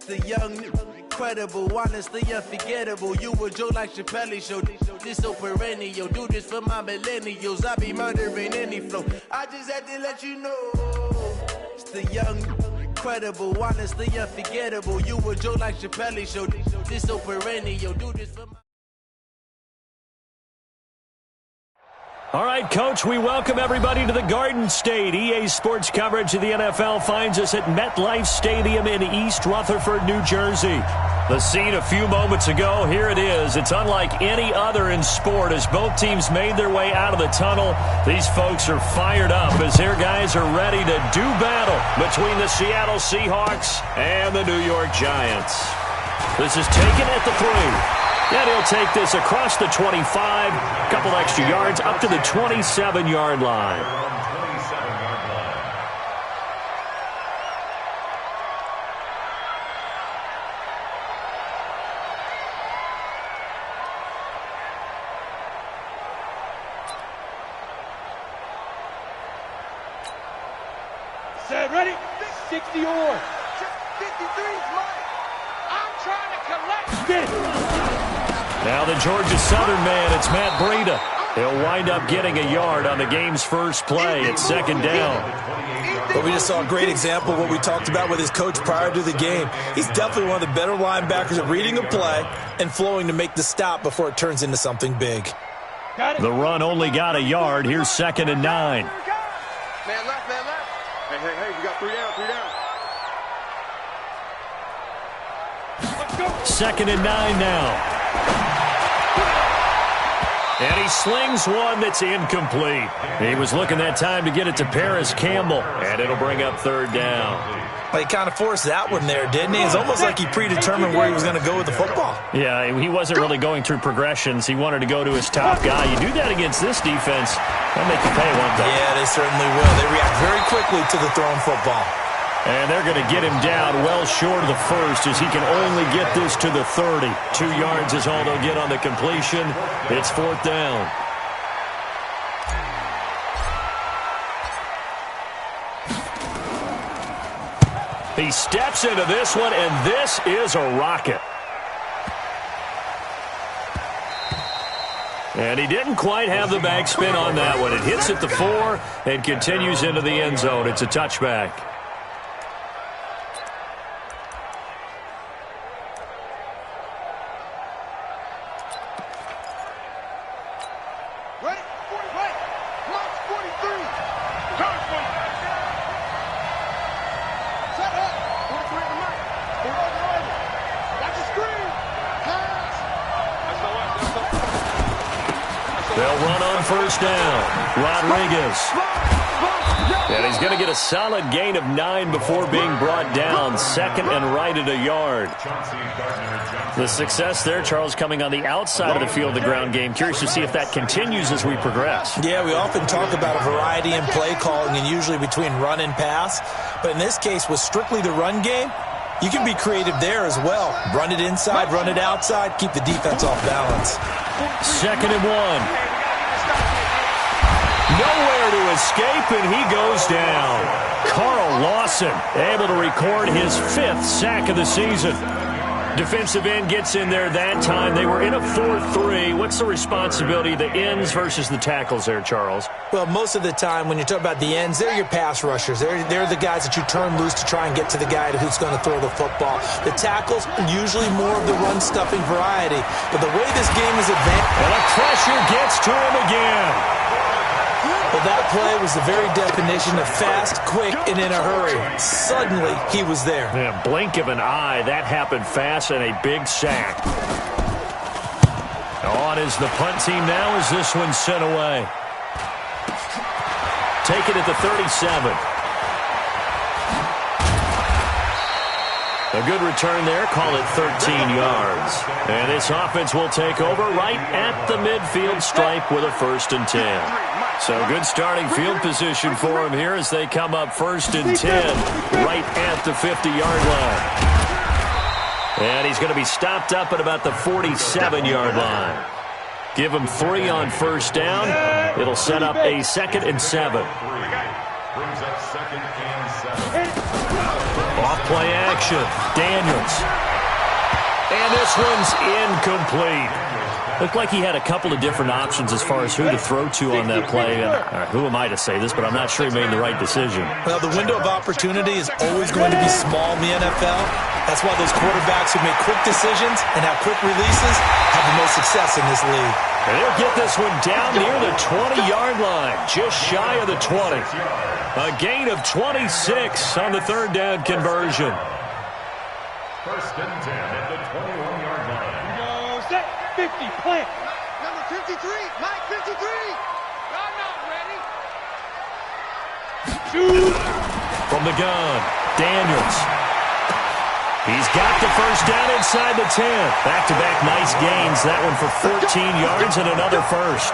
The young, incredible, honestly unforgettable. You a joke like Chappelle Show. This so perennial. Do this for my millennials. I be murdering any flow. I just had to let you know. It's the young, incredible, honestly unforgettable. You a joke like Chappelle Show. This so perennial. Do this for my... All right, Coach, we welcome everybody to the Garden State. EA Sports coverage of the NFL finds us at MetLife Stadium in East Rutherford, New Jersey. The scene a few moments ago, here it is. It's unlike any other in sport as both teams made their way out of the tunnel. These folks are fired up as their guys are ready to do battle between the Seattle Seahawks and the New York Giants. This is taken at the 3. And he'll take this across the 25, a couple extra yards, up to the 27-yard line. Set, ready? 60 or 53 is mine. I'm trying to collect. Get it. Now the Georgia Southern man, it's Matt Breida. He'll wind up getting a yard on the game's first play. It's second down. But we just saw a great example of what we talked about with his coach prior to the game. He's definitely one of the better linebackers at reading a play and flowing to make the stop before it turns into something big. The run only got a yard. Here's 2nd and 9. Man left, man left. Hey, we got 3 down. Let's go. 2nd and 9 now. And he slings one that's incomplete. He was looking that time to get it to Paris Campbell, and it'll bring up 3rd down. Well, he kind of forced that one there, didn't he? It's almost like he predetermined where he was going to go with the football. Yeah, he wasn't really going through progressions. He wanted to go to his top guy. You do that against this defense, they'll make you pay one day. Yeah, they certainly will. They react very quickly to the thrown football. And they're going to get him down well short of the first as he can only get this to the 30. 2 yards is all they'll get on the completion. It's 4th down. He steps into this one, and this is a rocket. And he didn't quite have the backspin on that one. It hits at the 4 and continues into the end zone. It's a touchback. And he's going to get a solid gain of 9 before being brought down. 2nd and right at a yard. The success there, Charles, coming on the outside of the field, the ground game. Curious to see if that continues as we progress. Yeah, we often talk about a variety in play calling and usually between run and pass. But in this case, with strictly the run game, you can be creative there as well. Run it inside, run it outside, keep the defense off balance. 2nd and 1. Nowhere to escape, and he goes down. Carl Lawson able to record his 5th sack of the season. Defensive end gets in there that time. They were in a 4-3. What's the responsibility of the ends versus the tackles there, Charles? Well, most of the time when you talk about the ends, they're your pass rushers. They're the guys that you turn loose to try and get to the guy who's going to throw the football. The tackles, usually more of the run-stuffing variety. But the way this game is advanced... And the pressure gets to him again. Well, that play was the very definition of fast, quick, and in a hurry. Suddenly, he was there. Yeah, blink of an eye. That happened fast and a big sack. On is the punt team now as this one's sent away. Take it at the 37. A good return there. Call it 13 yards. And this offense will take over right at the midfield stripe with a 1st and 10. So good starting field position for him here as they come up 1st and 10 right at the 50-yard line. And he's going to be stopped up at about the 47-yard line. Give him 3 on 1st down. It'll set up a 2nd and 7. Off play action. Daniels. And this one's incomplete. Looked like he had a couple of different options as far as who to throw to on that play. Who am I to say this, but I'm not sure he made the right decision. Well, the window of opportunity is always going to be small in the NFL. That's why those quarterbacks who make quick decisions and have quick releases have the most success in this league. And they'll get this one down near the 20-yard line, just shy of the 20. A gain of 26 on the third down conversion. First and 10 at the 21-yard line. Go set. 50, plant. Number 53, Mike 53. I'm not ready. Shoot. From the gun, Daniels. He's got the first down inside the 10. Back-to-back nice gains. That one for 14 yards and another first.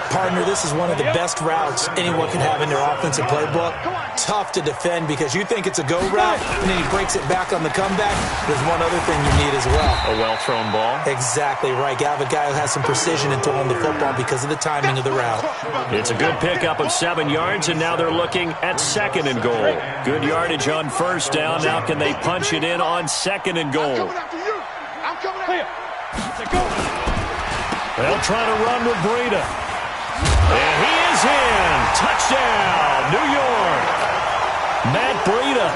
Partner, this is one of the best routes anyone can have in their offensive playbook. Tough to defend because you think it's a go route, and then he breaks it back on the comeback. There's one other thing you need as well. A well-thrown ball. Exactly right. You have a guy who has some precision in throwing the football because of the timing of the route. It's a good pickup of 7 yards, and now they're looking at second and goal. Good yardage on first down. Now can they punch it in on second and goal? I'm coming after you. Go. They'll try to run with Breida. And he is in. Touchdown, New York. Matt Breida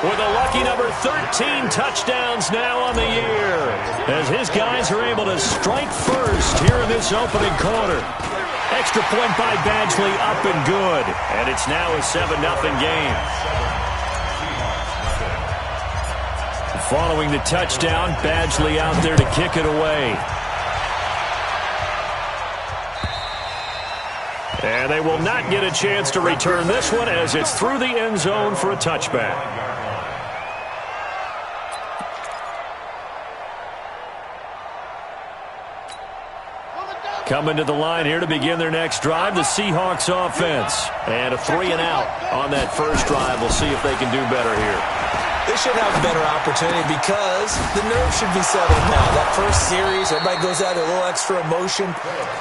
with a lucky number 13 touchdowns now on the year, as his guys are able to strike first here in this opening quarter. Extra point by Badgley, up and good. And it's now a 7-0 game. Following the touchdown, Badgley out there to kick it away. And they will not get a chance to return this one as it's through the end zone for a touchback. Coming to the line here to begin their next drive, the Seahawks offense. And a 3-and-out on that first drive. We'll see if they can do better here. They should have a better opportunity because the nerves should be settled now. That first series, everybody goes out with a little extra emotion.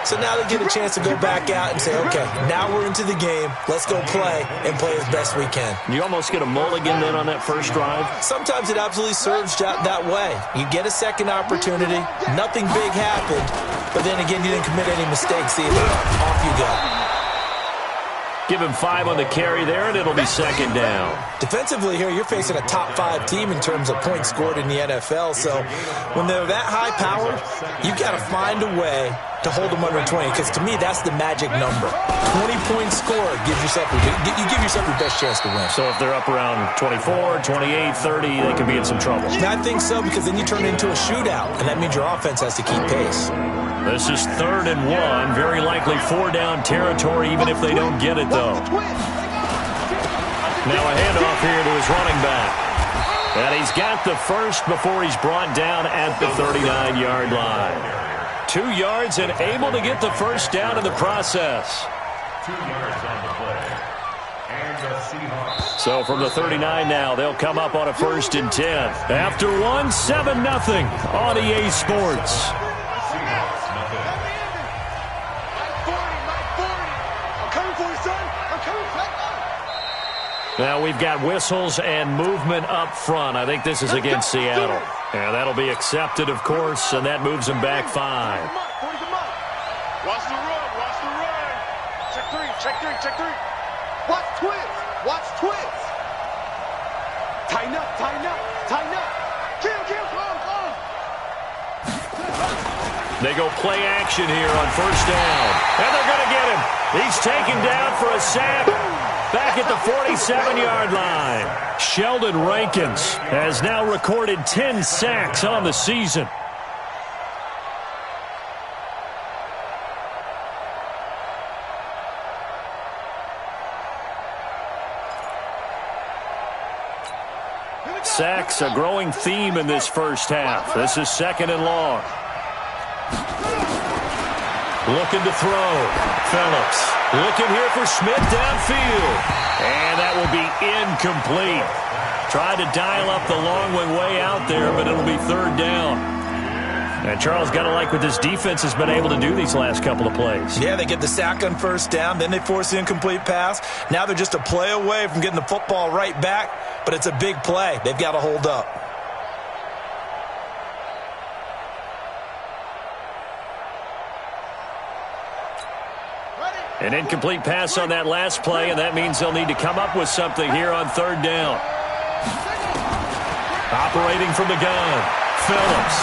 So now they get a chance to go back out and say, okay, now we're into the game. Let's go play and play as best we can. You almost get a mulligan then on that first drive? Sometimes it absolutely serves that way. You get a second opportunity. Nothing big happened. But then again, you didn't commit any mistakes either. Off you go. Give him 5 on the carry there, and it'll be second down. Defensively here, you're facing a top-5 team in terms of points scored in the NFL. So when they're that high-powered, you've got to find a way to hold them under 20. Because to me, that's the magic number. 20-point score gives yourself you give yourself your best chance to win. So if they're up around 24, 28, 30, they could be in some trouble. I think so, because then you turn it into a shootout, and that means your offense has to keep pace. This is 3rd and 1. Very likely 4-down territory, even if they don't get it, though. Now a handoff here to his running back. And he's got the first before he's brought down at the 39-yard line. 2 yards and able to get the first down in the process. 2 yards on the play. And the Seahawks. So from the 39 now, they'll come up on a 1st and 10. After one, 7-0 on EA Sports. Now we've got whistles and movement up front. I think this is against Seattle. And that'll be accepted, of course, and that moves them back 5. Watch the run, watch the run. Check three. Watch twist, watch twist. Tighten up. Kill, come. They go play action here on first down. And they're going to get him. He's taken down for a sack. Back at the 47-yard line. Sheldon Rankins has now recorded 10 sacks on the season. Sacks, a growing theme in this first half. This is 2nd and long. Looking to throw. Phillips looking here for Smith downfield. And that will be incomplete. Tried to dial up the long one way out there, but it'll be 3rd down. And Charles, got to like what this defense has been able to do these last couple of plays. Yeah, they get the sack on first down, then they force the incomplete pass. Now they're just a play away from getting the football right back, but it's a big play. They've got to hold up. An incomplete pass on that last play, and that means they'll need to come up with something here on third down. Operating from the gun, Phillips.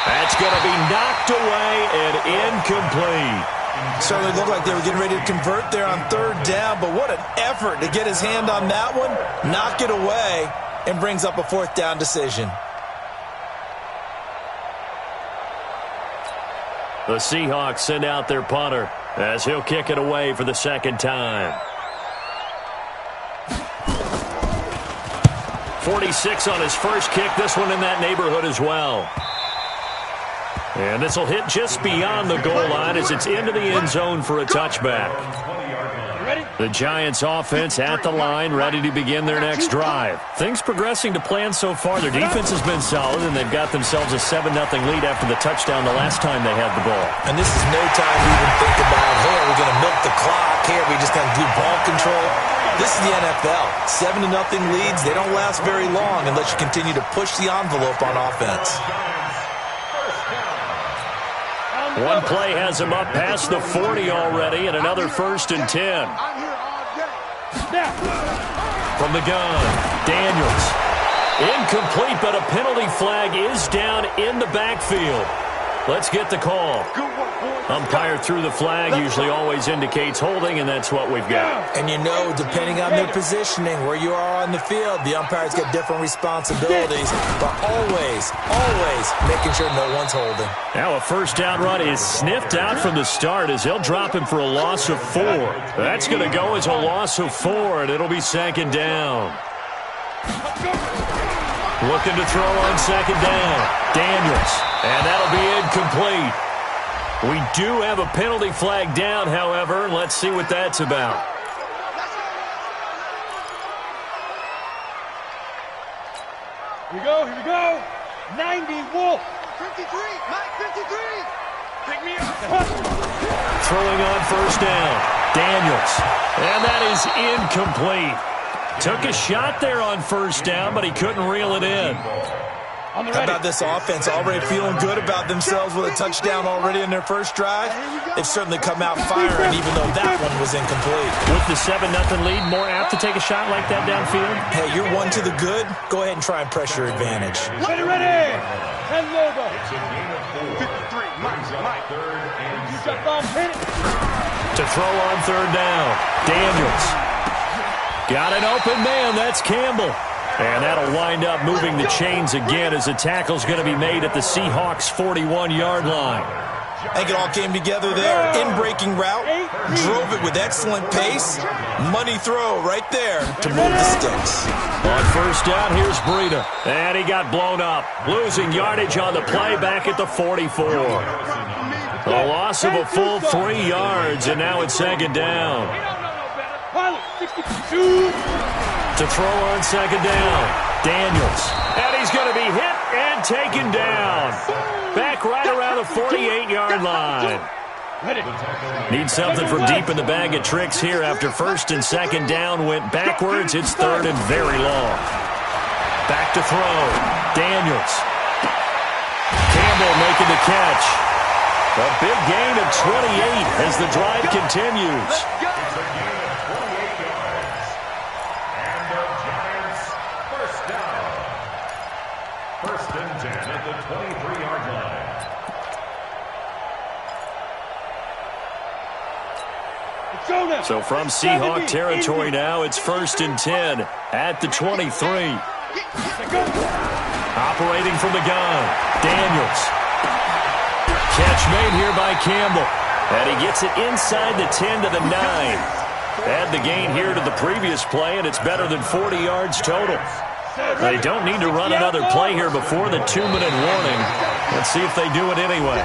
That's going to be knocked away and incomplete. Certainly looked like they were getting ready to convert there on third down, but what an effort to get his hand on that one, knock it away, and brings up a fourth down decision. The Seahawks send out their punter as he'll kick it away for the second time. 46 on his first kick, this one in that neighborhood as well. And this will hit just beyond the goal line as it's into the end zone for a touchback. The Giants offense at the line, ready to begin their next drive. Things progressing to plan so far. Their defense has been solid, and they've got themselves a 7-0 lead after the touchdown the last time they had the ball. And this is no time to even think about, hey, are we going to milk the clock? Hey, are we just going to do ball control? This is the NFL. 7-0 leads, they don't last very long unless you continue to push the envelope on offense. One play has him up past the 40 already, and another 1st and 10. From the gun, Daniels. Incomplete, but a penalty flag is down in the backfield. Let's get the call. Umpire threw the flag, usually always indicates holding, and that's what we've got. And you know, depending on their positioning, where you are on the field, the umpires get different responsibilities, but always making sure no one's holding. Now a first down run is sniffed out from the start as they'll drop him for a loss of 4. That's going to go as a loss of 4, and it'll be second down. Looking to throw on second down. Daniels. And that'll be incomplete. We do have a penalty flag down, however. Let's see what that's about. Here we go. 90, Wolf. 53, Mike, 53. Pick me up. Throwing on first down. Daniels. And that is incomplete. Took a shot there on first down, but he couldn't reel it in. How about this offense already feeling good about themselves with a touchdown already in their first drive? They've certainly come out firing, even though that one was incomplete. With the 7-0 lead, more apt to take a shot like that downfield? Hey, you're one to the good. Go ahead and try and press your advantage. Ready. And logo. 53, Mike. You jump off, hit it. To throw on third down. Daniels. Got an open man. That's Campbell. And that'll wind up moving the chains again as the tackle's going to be made at the Seahawks' 41-yard line. I think it all came together there. In-breaking route. Drove it with excellent pace. Money throw right there to move the sticks. On first down, here's Breida. And he got blown up. Losing yardage on the play back at the 44. A loss of a full 3 yards, and now it's second down. To throw on second down, Daniels. And he's going to be hit and taken down. Back right around the 48-yard line. Need something from deep in the bag of tricks here after first and second down went backwards. It's third and very long. Back to throw. Daniels. Campbell making the catch. A big gain of 28 as the drive continues. So from Seahawk territory now, it's 1st and 10 at the 23. Operating from the gun, Daniels. Catch made here by Campbell. And he gets it inside the 10 to the 9. Add the gain here to the previous play, and it's better than 40 yards total. They don't need to run another play here before the 2-minute warning. Let's see if they do it anyway.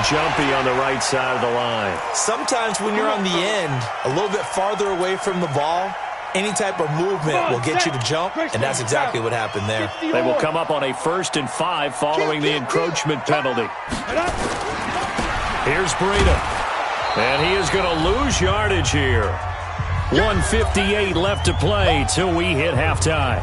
Jumpy on the right side of the line. Sometimes when you're on the end, a little bit farther away from the ball, Any type of movement will get you to jump, and that's exactly what happened there. They will come up on a 1st and 5 following the encroachment penalty. Here's Breida. And he is going to lose yardage here. 1:58 left to play till we hit halftime.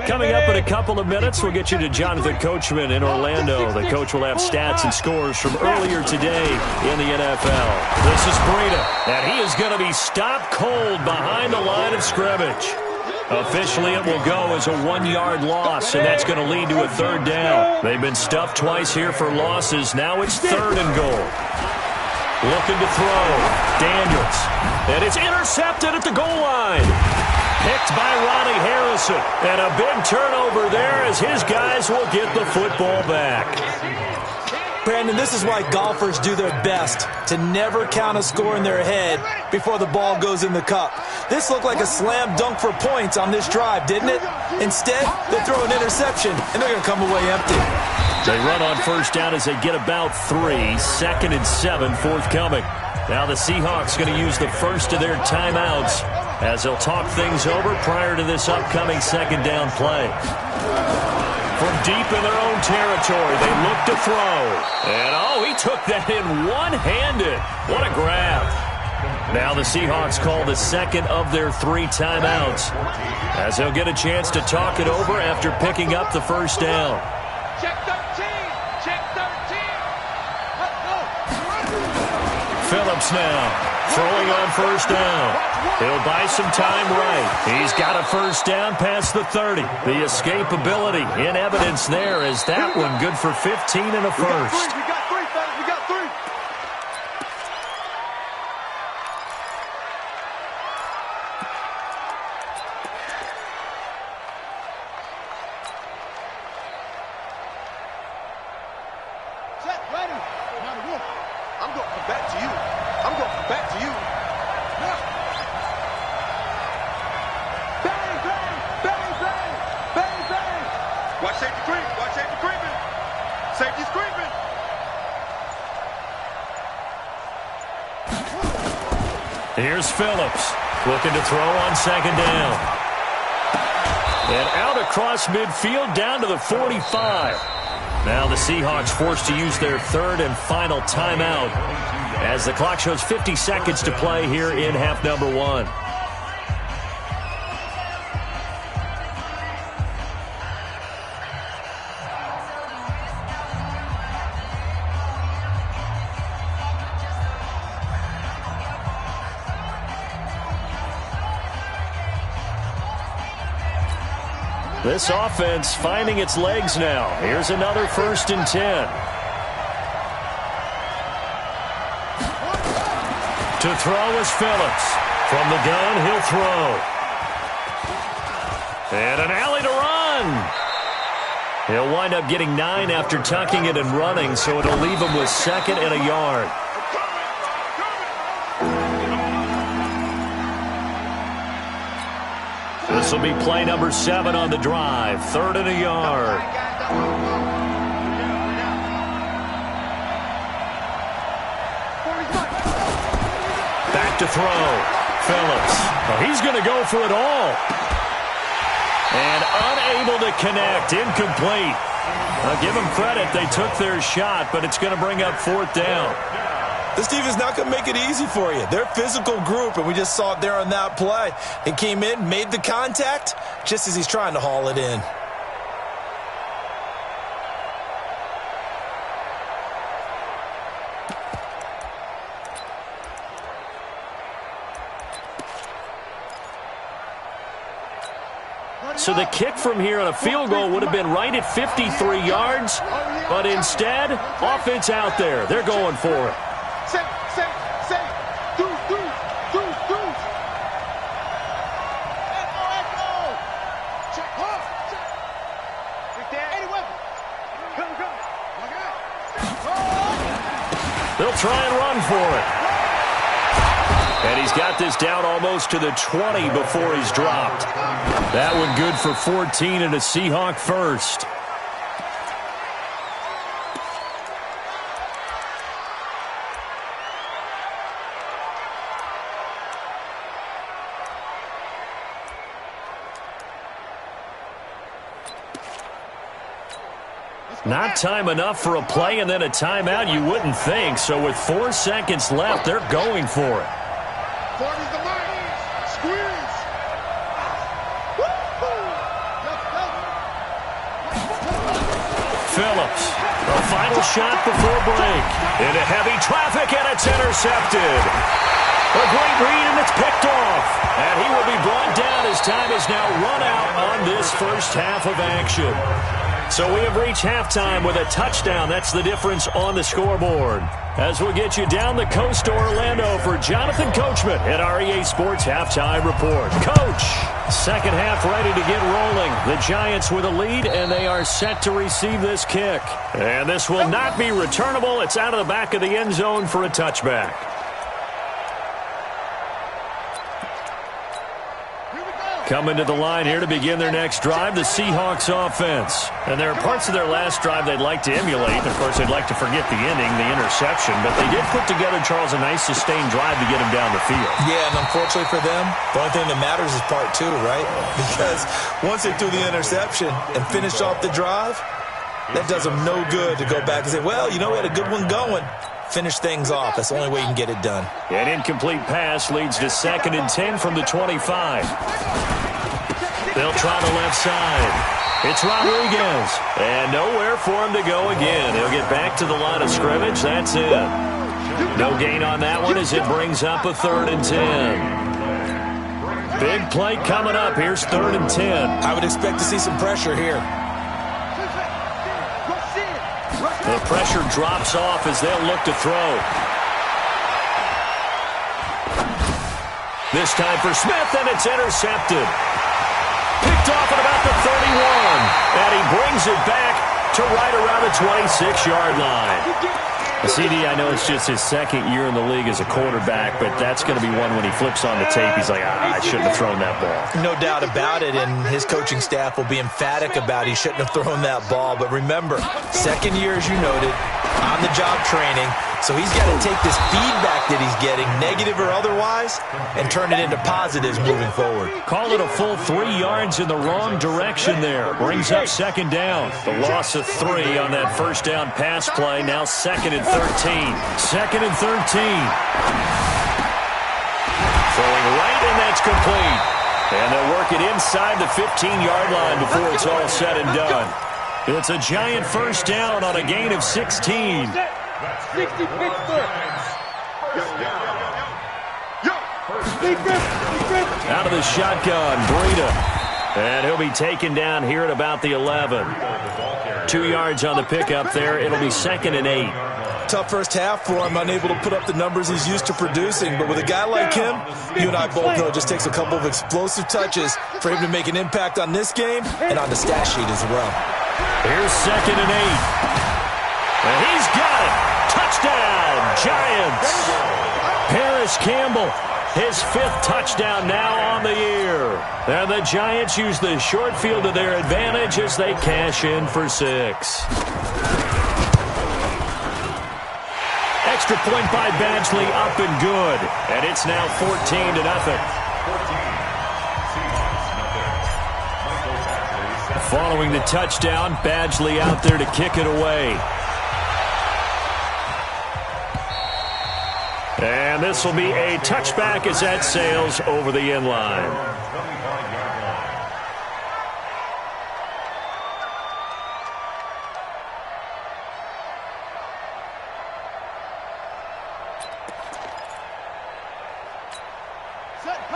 Coming up in a couple of minutes, we'll get you to Jonathan Coachman in Orlando. The coach will have stats and scores from earlier today in the NFL. This is Breida, and he is going to be stopped cold behind the line of scrimmage. Officially, it will go as a 1-yard loss, and that's going to lead to a 3rd down. They've been stuffed twice here for losses. Now it's 3rd and goal. Looking to throw. Daniels. And it's intercepted at the goal line. Picked by Ronnie Harrison. And a big turnover there as his guys will get the football back. Brandon, this is why golfers do their best to never count a score in their head before the ball goes in the cup. This looked like a slam dunk for points on this drive, didn't it? Instead, they throw an interception, and they're going to come away empty. They run on 1st down as they get about 3. 2nd and 7 forthcoming. Now the Seahawks going to use the first of their timeouts as they'll talk things over prior to this upcoming 2nd down play. From deep in their own territory, they look to throw. And, he took that in one-handed. What a grab. Now the Seahawks call the 2nd of their 3 timeouts as they'll get a chance to talk it over after picking up the 1st down. Check 13. Check 13. Let's go. Phillips now throwing on 1st down. He'll buy some time right. He's got a 1st down past the 30. The escapability in evidence there is that one good for 15 and a 1st. We got 3, fellas. We got 3. Set, ready. I'm going to come back to you. I'm going to come back to you. Bang, bang, bang, bang, bang, bang. Watch safety creep. Watch safety creeping. Safety's creeping. Here's Phillips looking to throw on 2nd down. And out across midfield down to the 45. Now the Seahawks forced to use their 3rd and final timeout as the clock shows 50 seconds to play here in half number 1. This offense finding its legs now. Here's another 1st and 10. To throw is Phillips. From the gun, he'll throw. And an alley to run. He'll wind up getting 9 after tucking it and running, so it'll leave him with 2nd and a yard. This will be play number 7 on the drive. 3rd and a yard. Back to throw. Phillips. Well, he's going to go for it all. And unable to connect. Incomplete. I'll give them credit. They took their shot, but it's going to bring up 4th down. This team is not going to make it easy for you. They're a physical group, and we just saw it there on that play. He came in, made the contact, just as he's trying to haul it in. So the kick from here on a field goal would have been right at 53 yards, but instead, offense out there. They're going for it. They'll try and run for it. And he's got this down almost to the 20 before he's dropped. That one good for 14 and a Seahawk 1st. Not time enough for a play and then a timeout, you wouldn't think. So with 4 seconds left, they're going for it. 40's the money. Squeeze. Phillips, a final shot before break. Into heavy traffic, and it's intercepted. A great read, and it's picked off. And he will be brought down as time is now run out on this first half of action. So we have reached halftime with a touchdown. That's the difference on the scoreboard. As we'll get you down the coast to Orlando for Jonathan Coachman at our EA Sports Halftime Report. Coach, second half ready to get rolling. The Giants with a lead, and they are set to receive this kick. And this will not be returnable. It's out of the back of the end zone for a touchback. Coming to the line here to begin their next drive, the Seahawks offense. And there are parts of their last drive they'd like to emulate. Of course, they'd like to forget the ending, the interception. But they did put together, Charles, a nice sustained drive to get them down the field. Yeah, and unfortunately for them, the only thing that matters is part 2, right? Because once they threw the interception and finished off the drive, that does them no good to go back and say, well, you know, we had a good one going. Finish things off. That's the only way you can get it done. An incomplete pass leads to 2nd and 10 from the 25. They'll try the left side. It's Rodriguez. And nowhere for him to go again. He'll get back to the line of scrimmage. That's it. No gain on that one as it brings up a 3rd and 10. Big play coming up. Here's 3rd and 10. I would expect to see some pressure here. The pressure drops off as they'll look to throw. This time for Smith, and it's intercepted. Picked off at about the 31. And he brings it back to right around the 26-yard line. CD, I know it's just his 2nd year in the league as a quarterback, but that's going to be one when he flips on the tape, he's like, I shouldn't have thrown that ball. No doubt about it, and his coaching staff will be emphatic about he shouldn't have thrown that ball. But remember, 2nd year, as you noted, on-the-job training, so he's got to take this feedback that he's getting, negative or otherwise, and turn it into positives moving forward. Call it a full 3 yards in the wrong direction there. Brings up 2nd down. The loss of 3 on that first down pass play. Now 2nd and 13. 2nd and 13. Throwing right, and that's complete. And they'll work it inside the 15-yard line before it's all said and done. It's a giant first down on a gain of 16. 60 Pittsburgh. Out of the shotgun, Breida. And he'll be taken down here at about the 11. 2 yards on the pickup there. It'll be 2nd and 8. Tough first half for him, unable to put up the numbers he's used to producing. But with a guy like him, you and I both know it just takes a couple of explosive touches for him to make an impact on this game and on the stat sheet as well. Here's 2nd and 8. And he's got it. Touchdown, Giants. Paris Campbell, his 5th touchdown now on the year. And the Giants use the short field to their advantage as they cash in for 6. Extra point by Badgley, up and good. And it's now 14-0. Following the touchdown, Badgley out there to kick it away. And this will be a touchback as that sails over the end line.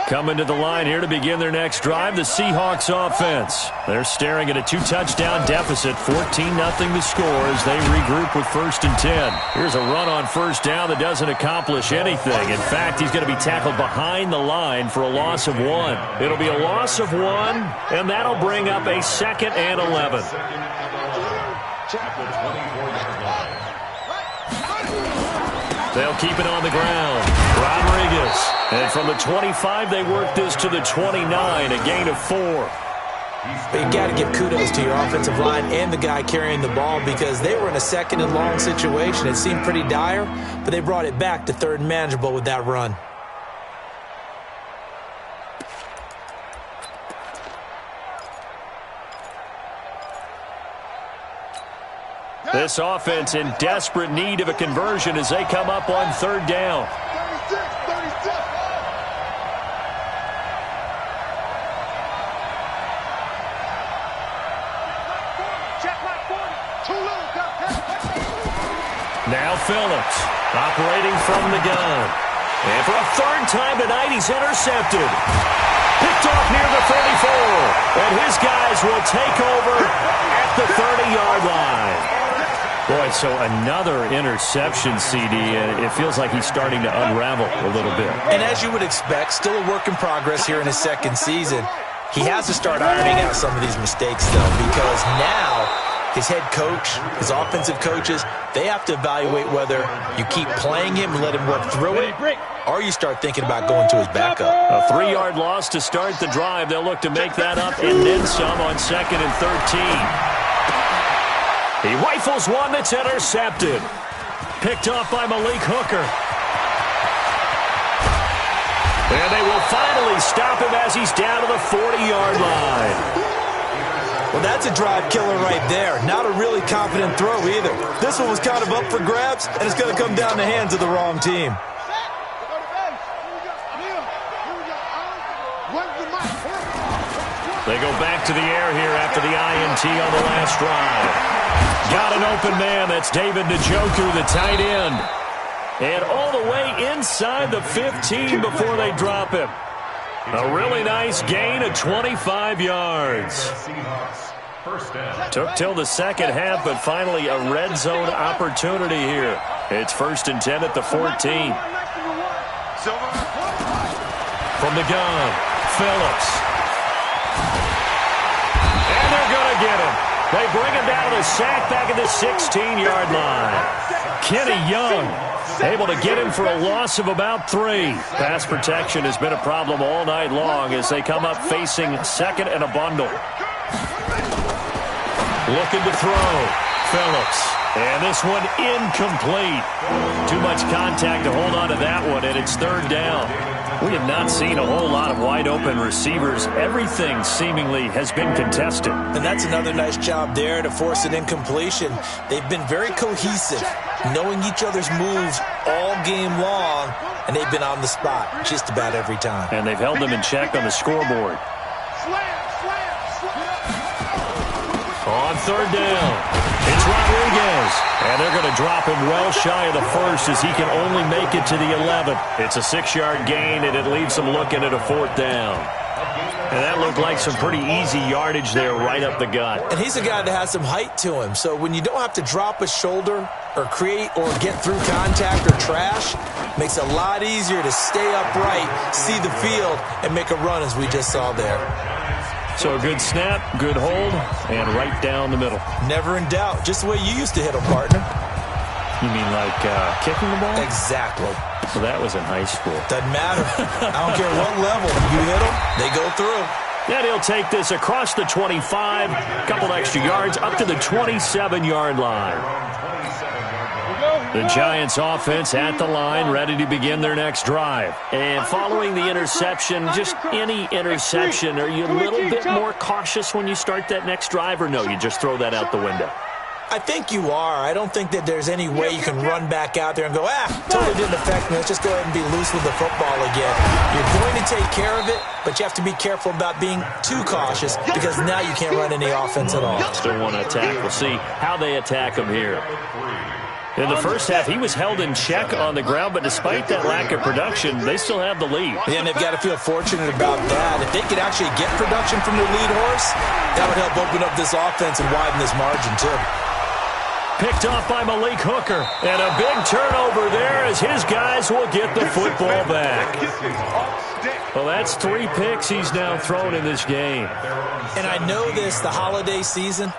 Coming to the line here to begin their next drive, the Seahawks offense. They're staring at a 2-touchdown deficit, 14-0 the score as they regroup with 1st and 10. Here's a run on first down that doesn't accomplish anything. In fact, he's going to be tackled behind the line for a loss of 1. It'll be a loss of 1, and that'll bring up a 2nd and 11. They'll keep it on the ground. Rodriguez. And from the 25, they work this to the 29, a gain of 4. But you got to give kudos to your offensive line and the guy carrying the ball because they were in a 2nd and long situation. It seemed pretty dire, but they brought it back to 3rd and manageable with that run. This offense in desperate need of a conversion as they come up on third down. 36. Now Phillips operating from the gun. And for a third time tonight, he's intercepted. Picked off near the 34. And his guys will take over at the 30-yard line. Boy, so another interception, CD. It feels like he's starting to unravel a little bit. And as you would expect, still a work in progress here in his second season. He has to start ironing out some of these mistakes, though, because now his head coach, his offensive coaches, they have to evaluate whether you keep playing him and let him work through it, or you start thinking about going to his backup. A 3-yard loss to start the drive. They'll look to make that up and then some on 2nd and 13. He rifles one that's intercepted. Picked off by Malik Hooker. And they will finally stop him as he's down to the 40-yard line. Well, that's a drive killer right there. Not a really confident throw either. This one was kind of up for grabs, and it's going to come down the hands of the wrong team. They go back to the air here after the INT on the last drive. Got an open man. That's David Njoku, the tight end. And all the way inside the 15 before they drop him. A really nice gain of 25 yards. Took till the second half, but finally a red zone opportunity here. It's 1st and 10 at the 14. From the gun, Phillips. And they're going to get him. They bring him down to the sack back at the 16-yard line. Kenny Young able to get him for a loss of about 3. Pass protection has been a problem all night long as they come up facing 2nd and a bundle. Looking to throw. Phillips. And this one incomplete. Too much contact to hold on to that one, and it's 3rd down. We have not seen a whole lot of wide-open receivers. Everything seemingly has been contested. And that's another nice job there to force an incompletion. They've been very cohesive, knowing each other's moves all game long, and they've been on the spot just about every time. And they've held them in check on the scoreboard. On 3rd down, it's Rodriguez. And they're going to drop him well shy of the 1st as he can only make it to the 11th. It's a 6-yard gain, and it leaves them looking at a 4th down. And that looked like some pretty easy yardage there right up the gut. And he's a guy that has some height to him. So when you don't have to drop a shoulder or create or get through contact or trash, makes it a lot easier to stay upright, see the field, and make a run as we just saw there. So a good snap, good hold, and right down the middle. Never in doubt. Just the way you used to hit them, partner. You mean like kicking the ball? Exactly. Well, that was in high school. Doesn't matter. I don't care what level. You hit them, they go through. And he'll take this across the 25, a couple extra yards, up to the 27-yard line. The Giants offense at the line, ready to begin their next drive. And following the interception, just any interception, are you a little bit more cautious when you start that next drive, or no, you just throw that out the window? I think you are. I don't think that there's any way you can run back out there and go, totally didn't affect me. Let's just go ahead and be loose with the football again. You're going to take care of it, but you have to be careful about being too cautious because now you can't run any offense at all. Still want to attack. We'll see how they attack him here. In the first half, he was held in check on the ground, but despite that lack of production, they still have the lead. Yeah, and they've got to feel fortunate about that. If they could actually get production from their lead horse, that would help open up this offense and widen this margin, too. Picked off by Malik Hooker. And a big turnover there as his guys will get the football back. Well, that's 3 picks he's now thrown in this game. And I know this, the holiday season,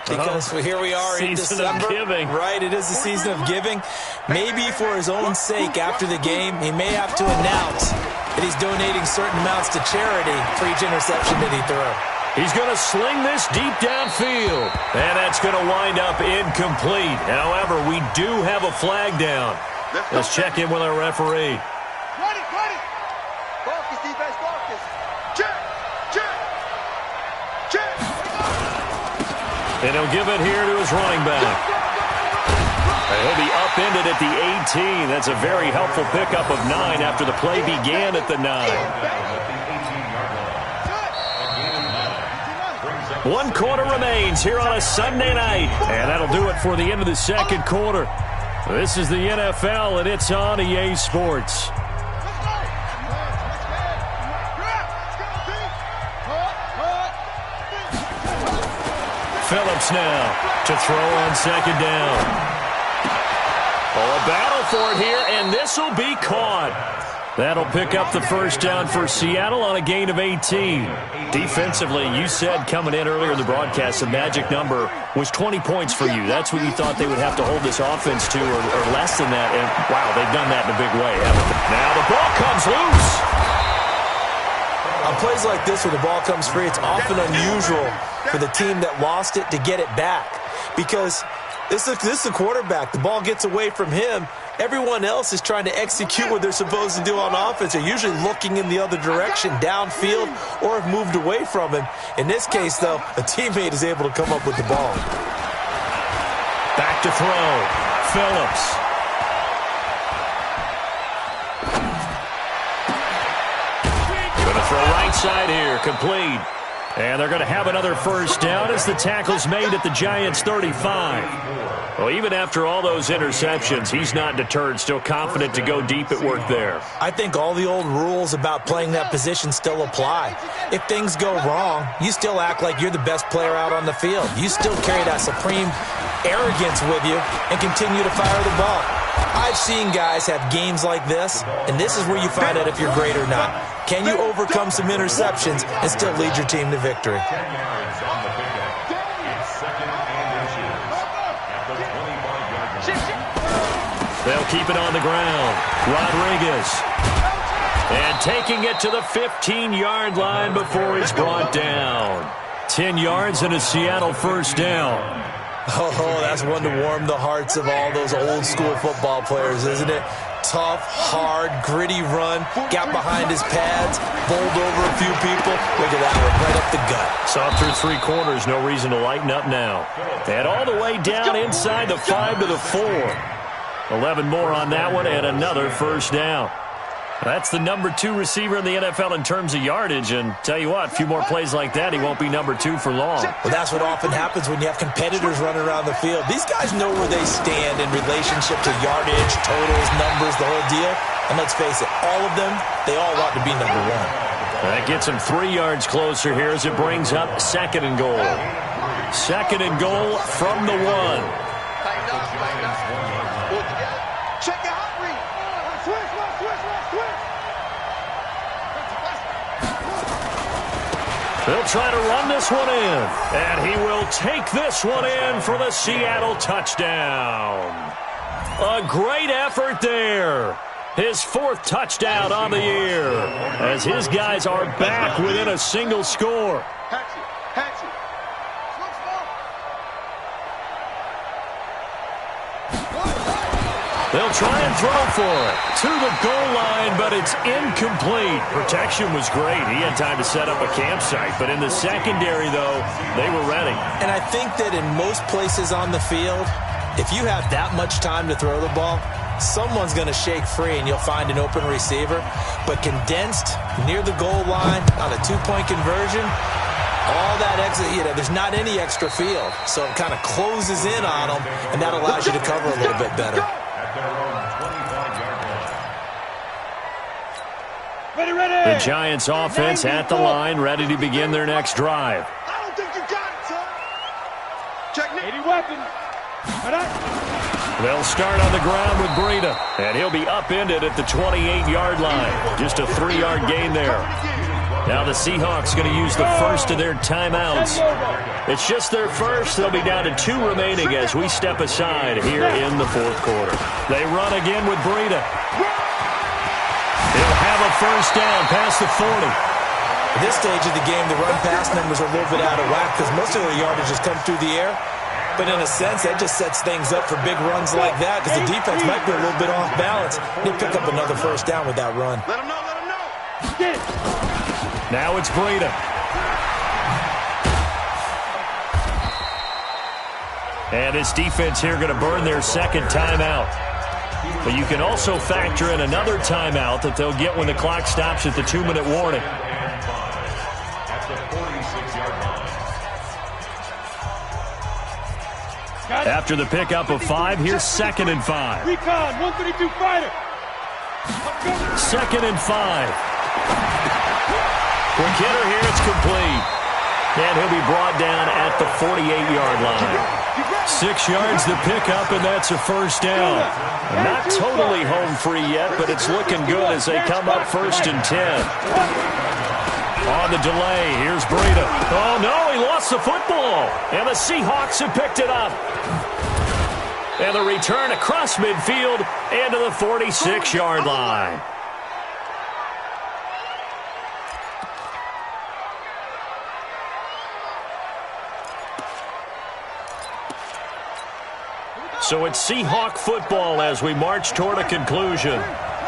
because here we are in December. Season of giving. Right, it is the season of giving. Maybe for his own sake after the game, he may have to announce that he's donating certain amounts to charity for each interception that he threw. He's going to sling this deep downfield. And that's going to wind up incomplete. However, we do have a flag down. Let's check in with our referee. Ready. Focus, defense, focus. Check. And he'll give it here to his running back. He'll be upended at the 18. That's a very helpful pickup of 9 after the play began at the 9. 1 quarter remains here on a Sunday night. And that'll do it for the end of the second quarter. This is the NFL, and it's on EA Sports. Phillips now to throw on second down. Oh, a battle for it here, and this will be caught. That'll pick up the first down for Seattle on a gain of 18. Defensively, you said coming in earlier in the broadcast, the magic number was 20 points for you. That's what you thought they would have to hold this offense to, or less than that. And, wow, they've done that in a big way, haven't they? Now the ball comes loose. On plays like this where the ball comes free, it's often unusual for the team that lost it to get it back. Because this is the quarterback. The ball gets away from him. Everyone else is trying to execute what they're supposed to do on offense. They're usually looking in the other direction, downfield, or have moved away from him. In this case, though, a teammate is able to come up with the ball. Back to throw. Phillips. Going to throw right side here. Complete. And they're going to have another first down as the tackle's made at the Giants' 35. Well, even after all those interceptions, he's not deterred, still confident to go deep at work there. I think all the old rules about playing that position still apply. If things go wrong, you still act like you're the best player out on the field. You still carry that supreme arrogance with you and continue to fire the ball. I've seen guys have games like this, and this is where you find out if you're great or not. Can you overcome some interceptions and still lead your team to victory? They'll keep it on the ground. Rodriguez. And taking it to the 15-yard line before he's brought down. 10 yards and a Seattle first down. Oh, that's one to warm the hearts of all those old-school football players, isn't it? Tough, hard, gritty run, got behind his pads, bowled over a few people. Look at that one, right up the gut. Saw through 3 quarters, no reason to lighten up now. And all the way down inside the 5 to the 4. 11 more on that one and another first down. That's the number 2 receiver in the NFL in terms of yardage, and tell you what, a few more plays like that, he won't be number 2 for long. Well, that's what often happens when you have competitors running around the field. These guys know where they stand in relationship to yardage, totals, numbers, the whole deal. And let's face it, all of them, they all want to be number 1. That gets him 3 yards closer here as it brings up 2nd and goal. 2nd and goal from the 1. Check your hot read. Switch. They'll try to run this one in, and he will take this one in for the Seattle touchdown. A great effort there. His 4th touchdown on the year, as his guys are back within a single score. They'll try and throw for it to the goal line, but it's incomplete. Protection was great. He had time to set up a campsite, but in the secondary, though, they were ready. And I think that in most places on the field, if you have that much time to throw the ball, someone's going to shake free and you'll find an open receiver. But condensed near the goal line on a 2-point conversion, all that exit, there's not any extra field. So it kind of closes in on them, and that allows you to cover a little bit better. The Giants offense at the line, ready to begin their next drive. I don't think you got it, son. Check me. 80 weapon. They'll start on the ground with Breida, and he'll be upended at the 28-yard line. Just a 3-yard gain there. Now the Seahawks going to use the first of their timeouts. It's just their first. They'll be down to 2 remaining as we step aside here in the 4th quarter. They run again with Breida. He'll have a first down past the 40. At this stage of the game, the run-pass numbers are a little bit out of whack because most of their yardage has come through the air. But in a sense, that just sets things up for big runs like that because the defense might be a little bit off balance. He'll pick up another first down with that run. Let him know. Now it's Breida. And this defense here going to burn their second timeout. But you can also factor in another timeout that they'll get when the clock stops at the 2-minute warning. After the pickup of 5, here's 2nd and 5. Recon, 132 fighter. 2nd and 5. Quick hitter here, it's complete. And he'll be brought down at the 48-yard line. 6 yards the pickup, and that's a first down. Not totally home free yet, but it's looking good as they come up 1st and 10. On the delay, here's Breida. Oh, no, he lost the football. And the Seahawks have picked it up. And the return across midfield into the 46-yard line. So it's Seahawk football as we march toward a conclusion.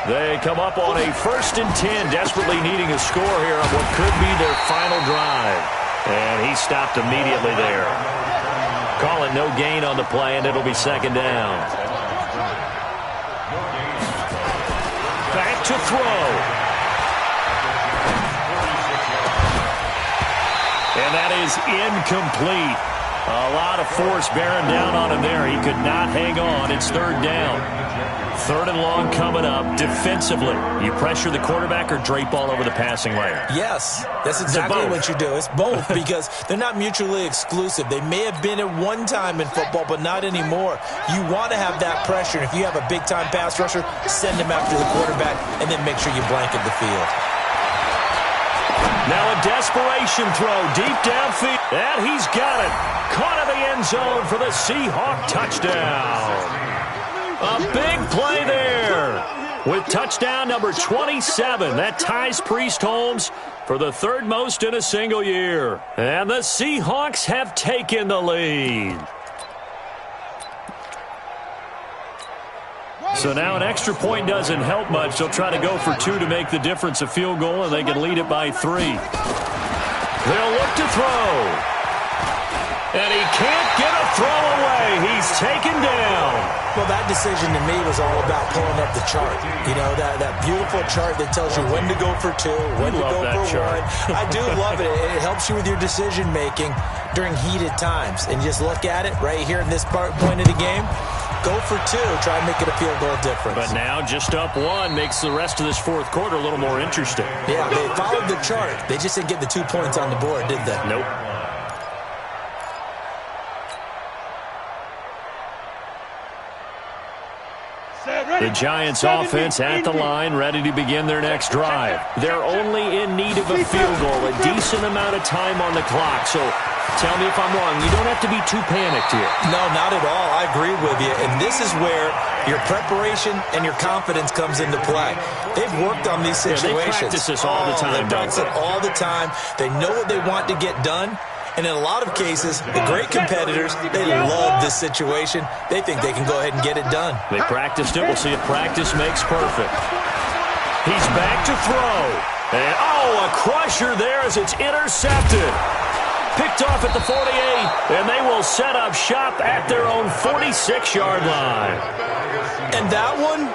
They come up on a 1st and 10, desperately needing a score here on what could be their final drive. And he stopped immediately there. Call it no gain on the play, and it'll be 2nd down. Back to throw. And that is incomplete. A lot of force bearing down on him there. He could not hang on. It's 3rd down. 3rd and long coming up. Defensively, you pressure the quarterback or drape all over the passing lane? Yes, that's exactly what you do. It's both because they're not mutually exclusive. They may have been at one time in football, but not anymore. You want to have that pressure. If you have a big-time pass rusher, send him after the quarterback, and then make sure you blanket the field. Now a desperation throw deep downfield. And he's got it. Caught in the end zone for the Seahawk touchdown. A big play there. With touchdown number 27. That ties Priest Holmes for the 3rd most in a single year. And the Seahawks have taken the lead. So now an extra point doesn't help much. They'll try to go for 2 to make the difference a field goal, and they can lead it by 3. They'll look to throw. And he can't get a throw away. He's taken down. Well, that decision to me was all about pulling up the chart. You know, that beautiful chart that tells you when to go for 2, when to go for 1. I do love it. It helps you with your decision-making during heated times. And just look at it right here in this point of the game. Go for 2. Try and make it a field goal difference. But now just up 1 makes the rest of this 4th quarter a little more interesting. Yeah, they followed the chart. They just didn't get the 2 points on the board, did they? Nope. The Giants offense at the line, ready to begin their next drive. They're only in need of a field goal, a decent amount of time on the clock. So tell me if I'm wrong. You don't have to be too panicked here. No, not at all. I agree with you. And this is where your preparation and your confidence comes into play. They've worked on these situations. They practice this all the time, They practice it all the time. They know what they want to get done. And in a lot of cases, the great competitors, they love this situation. They think they can go ahead and get it done. They practiced it. We'll see if practice makes perfect. He's back to throw. And, a crusher there as it's intercepted. Picked off at the 48, and they will set up shop at their own 46-yard line. And that one,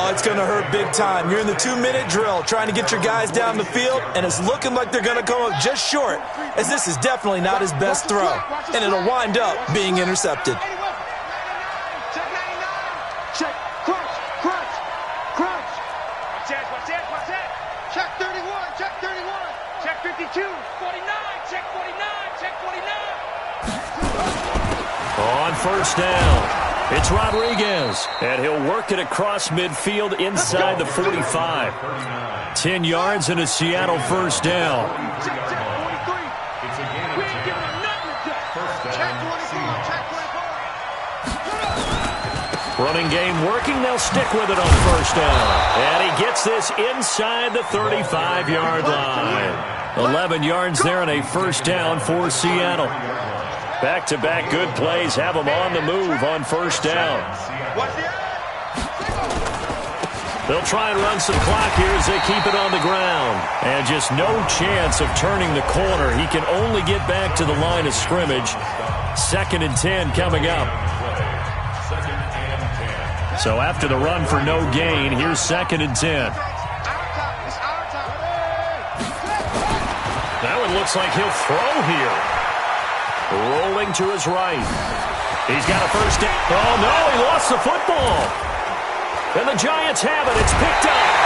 it's going to hurt big time. You're in the 2-minute drill trying to get your guys down the field, and it's looking like they're going to come up just short, as this is definitely not his best throw, and it'll wind up being intercepted. Check 99. Check. Crunch. Watch that. Check 31. Check 31. Check 52. 49. Check 49. Check 49. On 1st down. It's Rodriguez, and he'll work it across midfield inside the 45. 10 yards and a Seattle 1st down. Running game working. They'll stick with it on 1st down. And he gets this inside the 35-yard line. 11 yards there and a 1st down for Seattle. Back-to-back good plays have them on the move on 1st down. They'll try and run some clock here as they keep it on the ground. And just no chance of turning the corner. He can only get back to the line of scrimmage. 2nd and 10 coming up. So after the run for no gain, here's 2nd and 10. That one looks like he'll throw here. Rolling to his right. He's got a first down. Oh, no, he lost the football. And the Giants have it. It's picked up.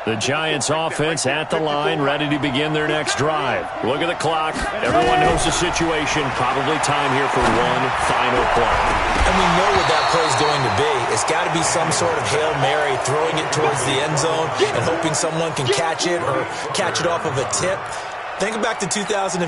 The Giants offense at the line, ready to begin their next drive. Look at the clock. Everyone knows the situation. Probably time here for one final play. And we know what that play is going to be. It's got to be some sort of Hail Mary, throwing it towards the end zone and hoping someone can catch it or catch it off of a tip. Think back to 2015.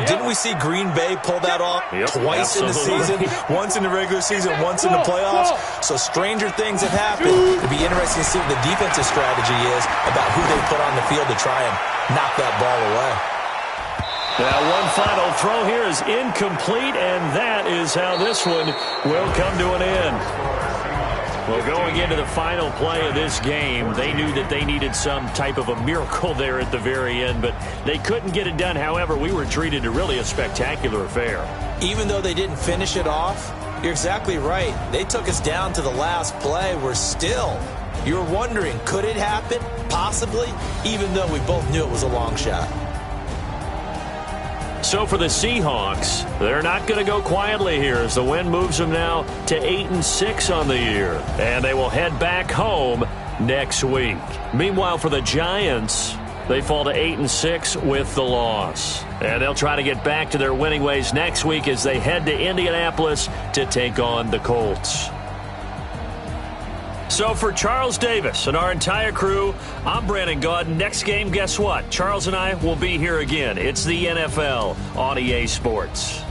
Didn't we see Green Bay pull that off twice in the season? Once in the regular season, once in the playoffs. So stranger things have happened. It'd be interesting to see what the defensive strategy is about who they put on the field to try and knock that ball away. Now one final throw here is incomplete, and that is how this one will come to an end. Well, going into the final play of this game, they knew that they needed some type of a miracle there at the very end, but they couldn't get it done. However, we were treated to really a spectacular affair. Even though they didn't finish it off, you're exactly right. They took us down to the last play. We're still, you're wondering, could it happen? Possibly, even though we both knew it was a long shot. So for the Seahawks, they're not going to go quietly here as the win moves them now to 8-6 on the year. And they will head back home next week. Meanwhile, for the Giants, they fall to 8-6 with the loss. And they'll try to get back to their winning ways next week as they head to Indianapolis to take on the Colts. So for Charles Davis and our entire crew, I'm Brandon Gaudin. Next game, guess what? Charles and I will be here again. It's the NFL on EA Sports.